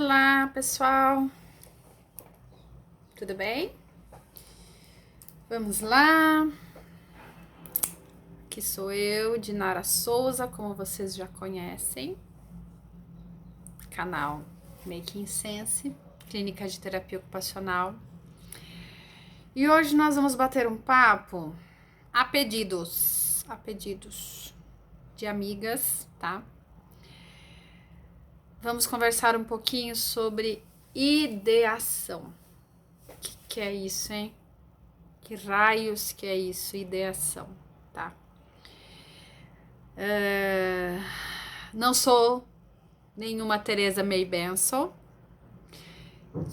Olá, pessoal. Tudo bem? Vamos lá. Aqui sou eu, Dinara Souza, como vocês já conhecem. Canal Making Sense, clínica de terapia ocupacional. E hoje nós vamos bater um papo a pedidos de amigas, tá? Vamos conversar um pouquinho sobre ideação. O que é isso, hein? Que raios que é isso, ideação, tá? Não sou nenhuma Teresa May Benson,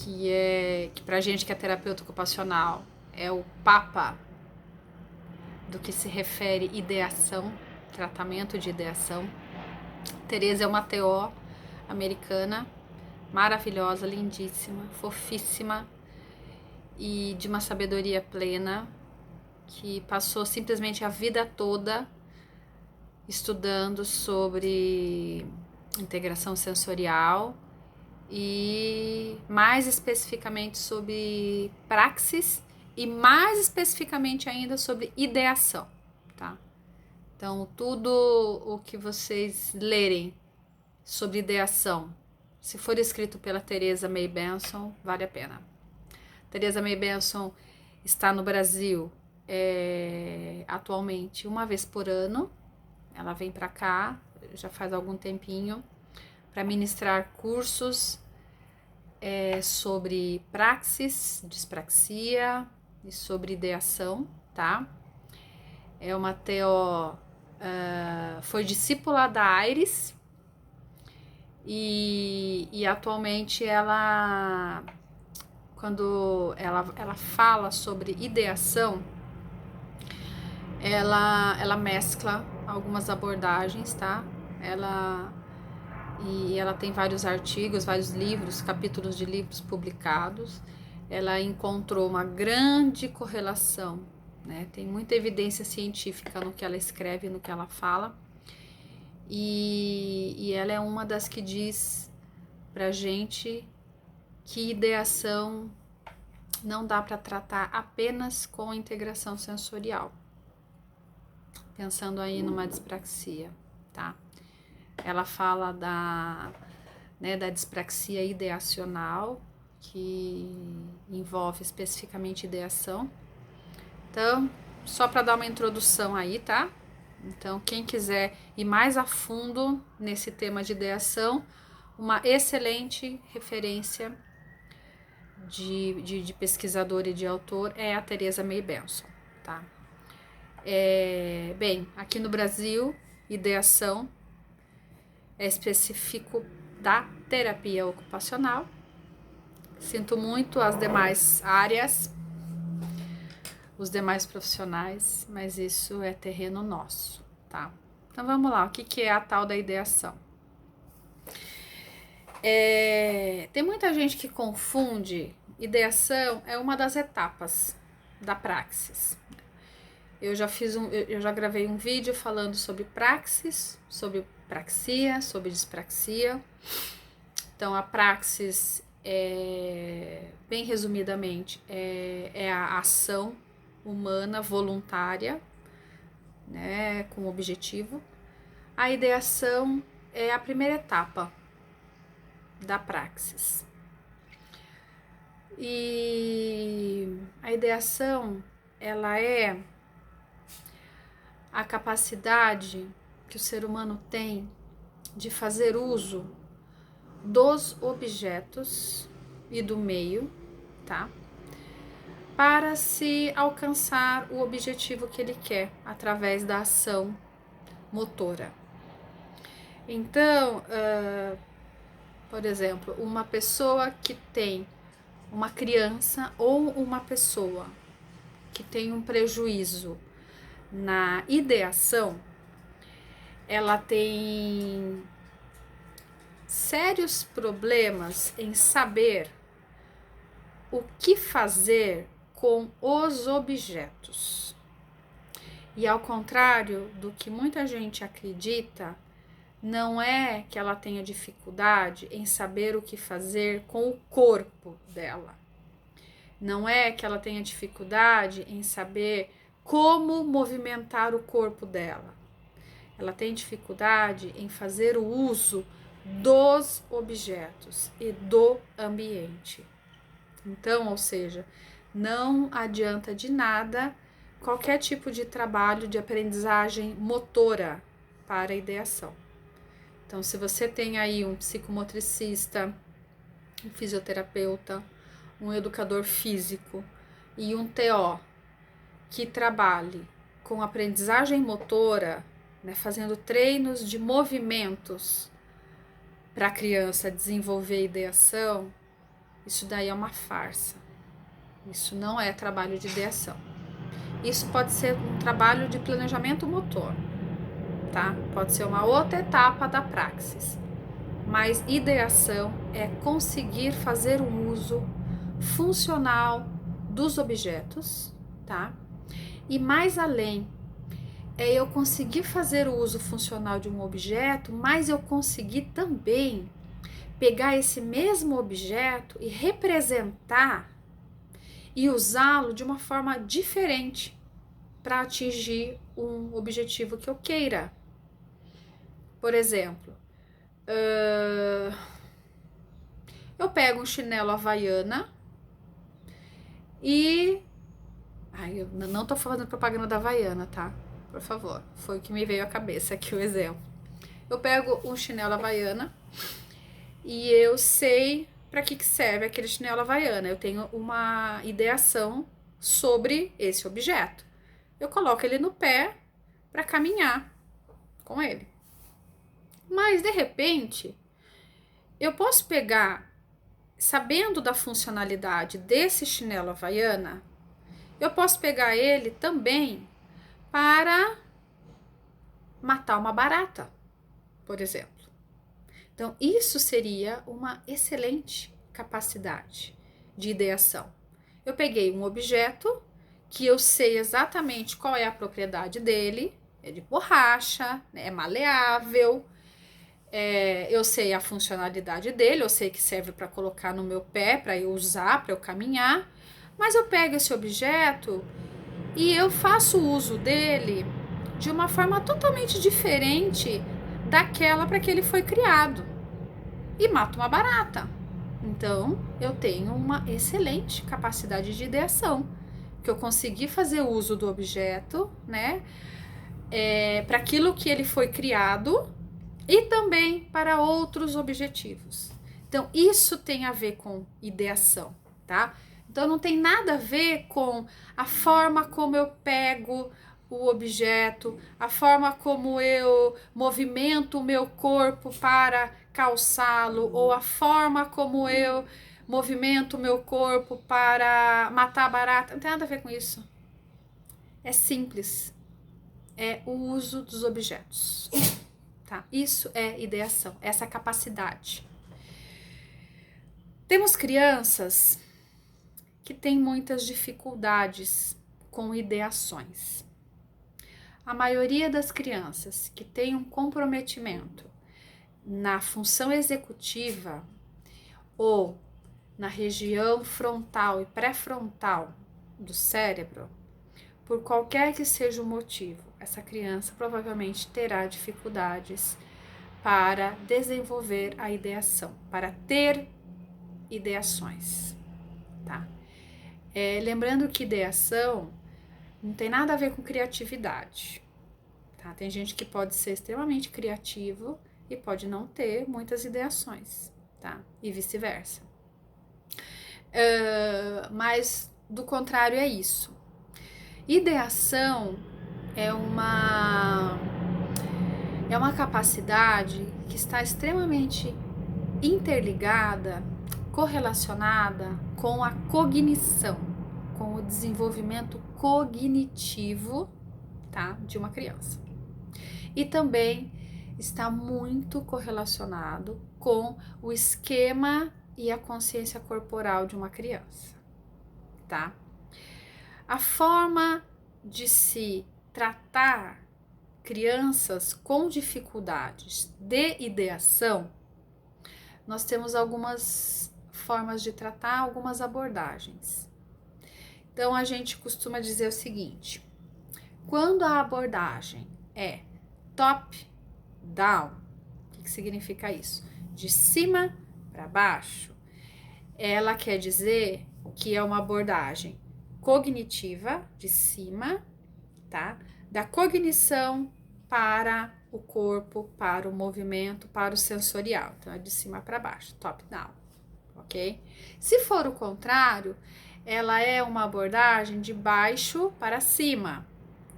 que pra gente que é terapeuta ocupacional é o papa do que se refere ideação, tratamento de ideação. Teresa é uma TO americana, maravilhosa, lindíssima, fofíssima e de uma sabedoria plena, que passou simplesmente a vida toda estudando sobre integração sensorial e mais especificamente sobre praxis e mais especificamente ainda sobre ideação, tá? Então, tudo o que vocês lerem sobre ideação, se for escrito pela Teresa May Benson, vale a pena. Teresa May Benson está no Brasil atualmente uma vez por ano. Ela vem para cá, já faz algum tempinho, para ministrar cursos sobre praxis, dispraxia e sobre ideação, tá? É uma TO, foi discípula da Aires e atualmente ela, quando ela fala sobre ideação, ela mescla algumas abordagens, tá? Ela tem vários artigos, vários livros, capítulos de livros publicados. Ela encontrou uma grande correlação, né? Tem muita evidência científica no que ela escreve, no que ela fala. E ela é uma das que diz pra gente que ideação não dá para tratar apenas com integração sensorial. Pensando aí numa dispraxia, tá? Ela fala da dispraxia ideacional, que envolve especificamente ideação. Então, só para dar uma introdução aí, tá? Então, quem quiser ir mais a fundo nesse tema de ideação, uma excelente referência de pesquisador e de autor é a Teresa May Benson, tá? Bem, aqui no Brasil, ideação é específico da terapia ocupacional. Sinto muito as demais áreas, os demais profissionais, mas isso é terreno nosso, tá? Então vamos lá, o que é a tal da ideação? Tem muita gente que confunde. Ideação é uma das etapas da praxis. Eu já gravei um vídeo falando sobre praxis, sobre praxia, sobre dispraxia. Então, a praxis, bem resumidamente, é a ação humana voluntária, né, com objetivo. A ideação é a primeira etapa da praxis. E a ideação, ela é a capacidade que o ser humano tem de fazer uso dos objetos e do meio, tá? Para se alcançar o objetivo que ele quer através da ação motora. Então, por exemplo, uma pessoa que tem uma criança ou uma pessoa que tem um prejuízo na ideação, ela tem sérios problemas em saber o que fazer com os objetos. E ao contrário do que muita gente acredita, não é que ela tenha dificuldade em saber o que fazer com o corpo dela. Não é que ela tenha dificuldade em saber como movimentar o corpo dela. Ela tem dificuldade em fazer o uso dos objetos e do ambiente. Então, ou seja, não adianta de nada qualquer tipo de trabalho de aprendizagem motora para a ideação. Então, se você tem aí um psicomotricista, um fisioterapeuta, um educador físico e um TO que trabalhe com aprendizagem motora, né, fazendo treinos de movimentos para a criança desenvolver ideação, isso daí é uma farsa. Isso não é trabalho de ideação. Isso pode ser um trabalho de planejamento motor, tá? Pode ser uma outra etapa da praxis. Mas ideação é conseguir fazer um uso funcional dos objetos, tá? E mais além, é eu conseguir fazer o uso funcional de um objeto, mas eu conseguir também pegar esse mesmo objeto e representar e usá-lo de uma forma diferente para atingir um objetivo que eu queira. Por exemplo, eu pego um chinelo havaiana e... eu não tô falando propaganda da Havaiana, tá? Por favor, foi o que me veio à cabeça aqui o exemplo. Eu pego um chinelo havaiana e eu sei para que serve aquele chinelo havaiana. Eu tenho uma ideação sobre esse objeto. Eu coloco ele no pé para caminhar com ele. Mas, de repente, eu posso pegar, sabendo da funcionalidade desse chinelo havaiana, eu posso pegar ele também para matar uma barata, por exemplo. Então, isso seria uma excelente capacidade de ideação. Eu peguei um objeto que eu sei exatamente qual é a propriedade dele, é de borracha, é maleável, eu sei a funcionalidade dele, eu sei que serve para colocar no meu pé, para eu usar, para eu caminhar, mas eu pego esse objeto e eu faço uso dele de uma forma totalmente diferente daquela para que ele foi criado e mato uma barata. Então, eu tenho uma excelente capacidade de ideação, que eu consegui fazer uso do objeto, né, para aquilo que ele foi criado e também para outros objetivos. Então, isso tem a ver com ideação, tá? Então, não tem nada a ver com a forma como eu pego o objeto, a forma como eu movimento o meu corpo para calçá-lo, ou a forma como eu movimento o meu corpo para matar a barata. Não tem nada a ver com isso. É simples. É o uso dos objetos. Tá? Isso é ideação, essa capacidade. Temos crianças que têm muitas dificuldades com ideações. A maioria das crianças que tem um comprometimento na função executiva ou na região frontal e pré-frontal do cérebro, por qualquer que seja o motivo, essa criança provavelmente terá dificuldades para desenvolver a ideação, para ter ideações, tá? Lembrando que ideação não tem nada a ver com criatividade, tá? Tem gente que pode ser extremamente criativo e pode não ter muitas ideações, tá? E vice-versa. Mas do contrário é isso. Ideação é uma capacidade que está extremamente interligada, correlacionada com a cognição, com o desenvolvimento cognitivo, tá, de uma criança. E também está muito correlacionado com o esquema e a consciência corporal de uma criança, tá? A forma de se tratar crianças com dificuldades de ideação, nós temos algumas formas de tratar, algumas abordagens. Então, a gente costuma dizer o seguinte: quando a abordagem é top-down, o que significa isso? De cima para baixo, ela quer dizer que é uma abordagem cognitiva, de cima, tá? Da cognição para o corpo, para o movimento, para o sensorial. Então, é de cima para baixo, top-down, ok? Se for o contrário, ela é uma abordagem de baixo para cima,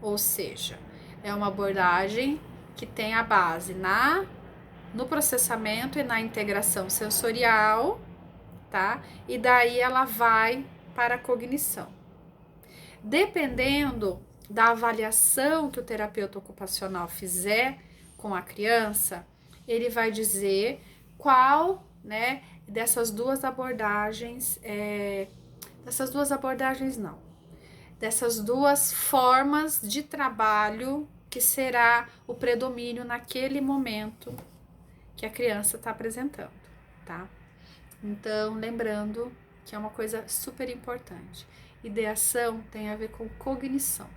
ou seja, é uma abordagem que tem a base no processamento e na integração sensorial, tá? E daí ela vai para a cognição. Dependendo da avaliação que o terapeuta ocupacional fizer com a criança, ele vai dizer qual, né, dessas duas abordagens dessas duas formas de trabalho que será o predomínio naquele momento que a criança está apresentando, tá? Então, lembrando que é uma coisa super importante. Ideação tem a ver com cognição,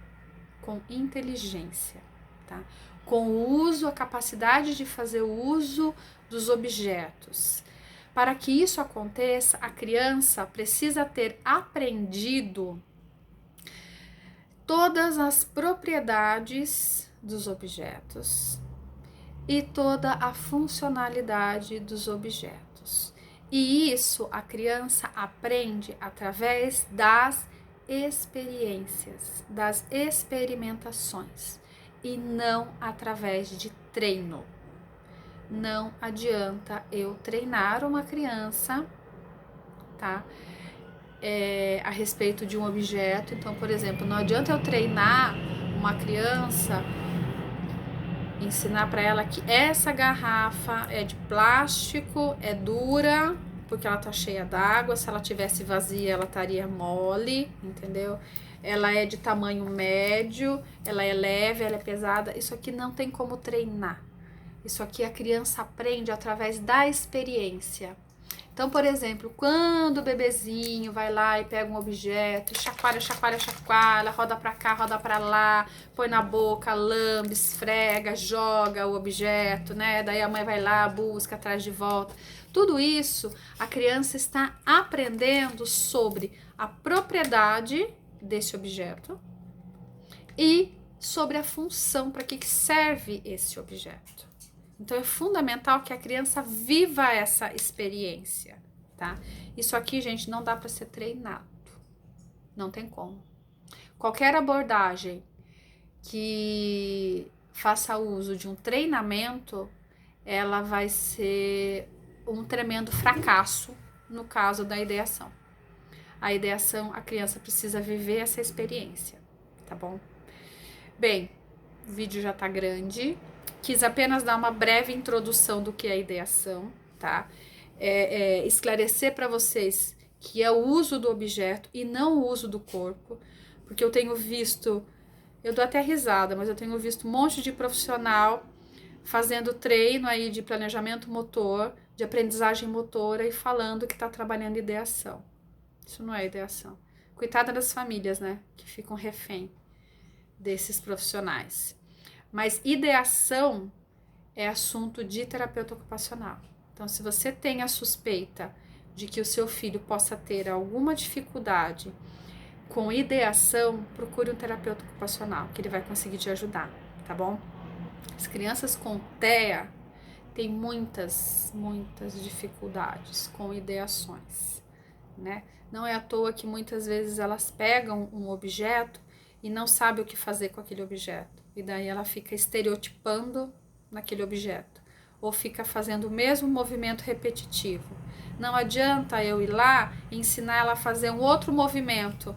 com inteligência, tá? Com o uso, a capacidade de fazer o uso dos objetos. Para que isso aconteça, a criança precisa ter aprendido todas as propriedades dos objetos e toda a funcionalidade dos objetos. E isso a criança aprende através das experiências, das experimentações e não através de treino. Não adianta eu treinar uma criança, tá? A respeito de um objeto. Então, por exemplo, não adianta eu treinar uma criança, ensinar para ela que essa garrafa é de plástico, é dura, porque ela tá cheia d'água. Se ela tivesse vazia, ela estaria mole, entendeu? Ela é de tamanho médio, ela é leve, ela é pesada. Isso aqui não tem como treinar. Isso aqui a criança aprende através da experiência. Então, por exemplo, quando o bebezinho vai lá e pega um objeto, chacoalha, chacoalha, chacoalha, roda pra cá, roda pra lá, põe na boca, lambe, esfrega, joga o objeto, né? Daí a mãe vai lá, busca, traz de volta. Tudo isso, a criança está aprendendo sobre a propriedade desse objeto e sobre a função, para que serve esse objeto. Então, é fundamental que a criança viva essa experiência, tá? Isso aqui, gente, não dá para ser treinado. Não tem como. Qualquer abordagem que faça uso de um treinamento, ela vai ser um tremendo fracasso no caso da ideação. A ideação, a criança precisa viver essa experiência, tá bom? Bem, o vídeo já tá grande. Quis apenas dar uma breve introdução do que é ideação, tá? Esclarecer para vocês que é o uso do objeto e não o uso do corpo, porque eu tenho visto, eu dou até risada, mas eu tenho visto um monte de profissional fazendo treino aí de planejamento motor, de aprendizagem motora e falando que está trabalhando ideação. Isso não é ideação. Coitada das famílias, né? Que ficam refém desses profissionais. Mas ideação é assunto de terapeuta ocupacional. Então, se você tem a suspeita de que o seu filho possa ter alguma dificuldade com ideação, procure um terapeuta ocupacional, que ele vai conseguir te ajudar, tá bom? As crianças com TEA têm muitas dificuldades com ideações, né? Não é à toa que muitas vezes elas pegam um objeto e não sabem o que fazer com aquele objeto. E daí ela fica estereotipando naquele objeto. Ou fica fazendo o mesmo movimento repetitivo. Não adianta eu ir lá e ensinar ela a fazer um outro movimento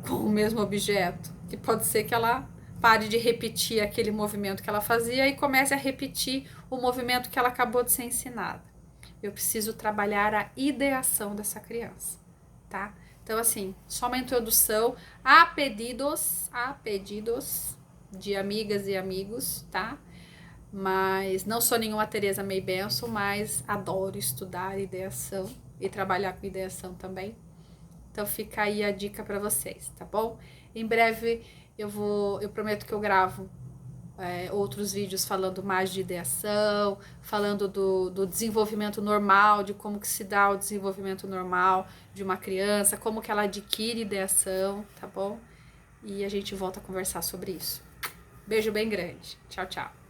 com o mesmo objeto. Que pode ser que ela pare de repetir aquele movimento que ela fazia e comece a repetir o movimento que ela acabou de ser ensinada. Eu preciso trabalhar a ideação dessa criança, tá? Então, assim, só uma introdução a pedidos de amigas e amigos, tá? Mas não sou nenhuma Teresa May Benson, mas adoro estudar ideação e trabalhar com ideação também. Então fica aí a dica para vocês, tá bom? Em breve eu prometo que eu gravo outros vídeos falando mais de ideação, falando do desenvolvimento normal, de como que se dá o desenvolvimento normal de uma criança, como que ela adquire ideação, tá bom? E a gente volta a conversar sobre isso. Beijo bem grande. Tchau, tchau.